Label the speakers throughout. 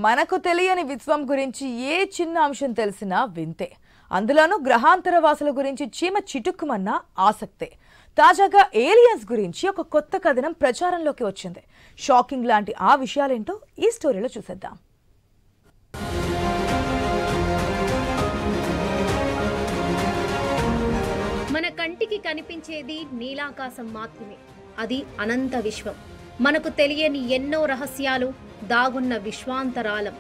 Speaker 1: మనకు తెలియని విశ్వం గురించి ఏ చిన్న అంశం తెలిసినా వింతే. అందులోనూ గ్రహాంతర వాసుల గురించి చీమ చిటుక్కుమన్న ఆసక్తే. తాజాగా ఏలియన్స్ గురించి ఒక కొత్త కథనం ప్రచారంలోకి వచ్చింది. షాకింగ్ లాంటి ఆ విషయాలేంటో ఈ స్టోరీలో చూసేద్దాం.
Speaker 2: మన కంటికి కనిపించేది నీలాకాశం మాత్రమే. అది అనంత విశ్వం. మనకు తెలియని ఎన్నో రహస్యాలు దాగున్న విశ్వాంతరాలం.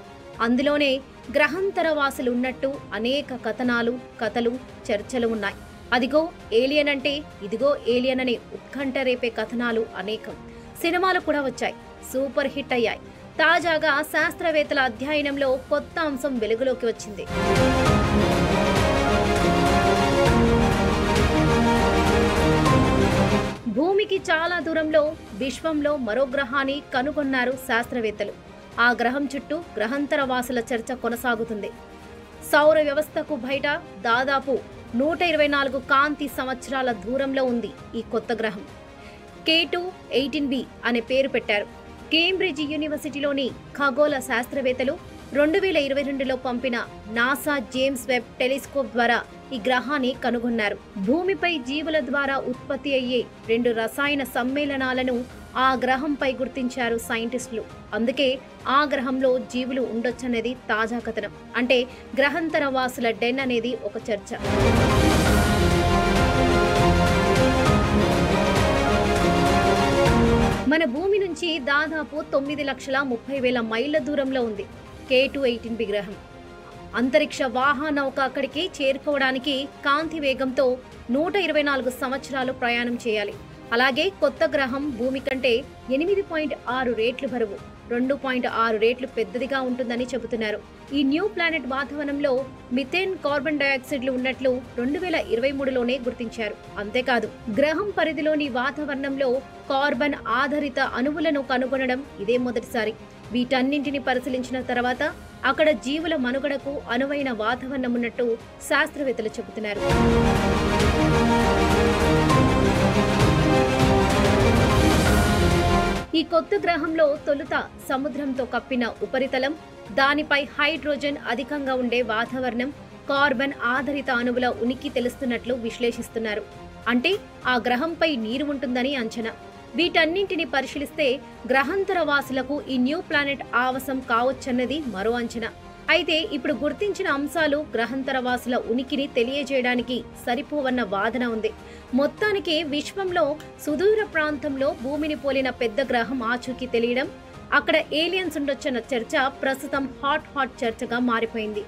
Speaker 2: అందులోనే గ్రహాంతర వాసులు ఉన్నట్టు అనేక కథనాలు, కథలు, చర్చలు ఉన్నాయి. అదిగో ఏలియన్ అంటే ఇదిగో ఏలియన్ అనే ఉత్కంఠ రేపే కథనాలు అనేకం. సినిమాలు కూడా వచ్చాయి, సూపర్ హిట్ అయ్యాయి. తాజాగా శాస్త్రవేత్తల అధ్యయనంలో కొత్త అంశం వెలుగులోకి వచ్చింది. భూమికి చాలా దూరంలో విశ్వంలో మరో గ్రహాన్ని కనుగొన్నారు శాస్త్రవేత్తలు. ఆ గ్రహం చుట్టూ గ్రహాంతర వాసుల చర్చ కొనసాగుతుంది. సౌర వ్యవస్థకు బయట దాదాపు 124 కాంతి సంవత్సరాల దూరంలో ఉంది ఈ కొత్త గ్రహం. K2-18b అనే పేరు పెట్టారు. కేంబ్రిడ్జ్ యూనివర్సిటీలోని ఖగోళ శాస్త్రవేత్తలు 2022లో పంపిన నాసా జేమ్స్ వెబ్ టెలిస్కోప్ ద్వారా ఈ గ్రహాన్ని కనుగొన్నారు. భూమిపై జీవుల ద్వారా ఉత్పత్తి అయ్యే 2 రసాయన సమ్మేళనాలను ఆ గ్రహంపై గుర్తించారు సైంటిస్టులు. అందుకే ఆ గ్రహంలో జీవులు ఉండొచ్చనేది తాజా కథనం. అంటే గ్రహాంతర వాసుల డెన్ అనేది ఒక చర్చ. మన భూమి నుంచి దాదాపు 9,30,000 మైళ్ళ దూరంలో ఉంది K2-18b గ్రహం. అంతరిక్ష వాహనౌక అక్కడికి చేరుకోవడానికి కాంతి వేగంతో 124 సంవత్సరాలు ప్రయాణం చేయాలి. అలాగే కొత్త గ్రహం భూమి కంటే 8.6 రెట్లు బరువు, 2.6 రెట్లు పెద్దదిగా ఉంటుందని చెబుతున్నారు. ఈ న్యూ ప్లానెట్ వాతావరణంలో మిథేన్, కార్బన్ డయాక్సైడ్లు ఉన్నట్లు 2023లోనే గుర్తించారు. అంతేకాదు గ్రహం పరిధిలోని వాతావరణంలో కార్బన్ ఆధారిత అణువులను కనుగొనడం ఇదే మొదటిసారి. వీటన్నింటిని పరిశీలించిన తర్వాత అక్కడ జీవుల మనుగడకు అనువైన వాతావరణం ఉన్నట్టు శాస్త్రవేత్తలు చెబుతున్నారు. ఈ కొత్త గ్రహంలో తొలుత సముద్రంతో కప్పిన ఉపరితలం, దానిపై హైడ్రోజన్ అధికంగా ఉండే వాతావరణం, కార్బన్ ఆధారిత అణువుల ఉనికి తెలుస్తున్నట్లు విశ్లేషిస్తున్నారు. అంటే ఆ గ్రహంపై నీరు ఉంటుందని అంచనా. వీటన్నింటిని పరిశీలిస్తే గ్రహాంతర వాసులకు ఈ న్యూ ప్లానెట్ ఆవాసం కావచ్చన్నది మరో అంచనా. అయితే ఇప్పుడు గుర్తించిన అంశాలు గ్రహాంతర వాసుల ఉనికిని తెలియజేయడానికి సరిపోవన్న వాదన ఉంది. మొత్తానికి విశ్వంలో సుదూర ప్రాంతంలో భూమిని పోలిన పెద్ద గ్రహం ఆచూకీ తెలియడం, అక్కడ ఏలియన్స్ ఉండొచ్చన్న చర్చ ప్రస్తుతం హాట్ చర్చగా మారిపోయింది.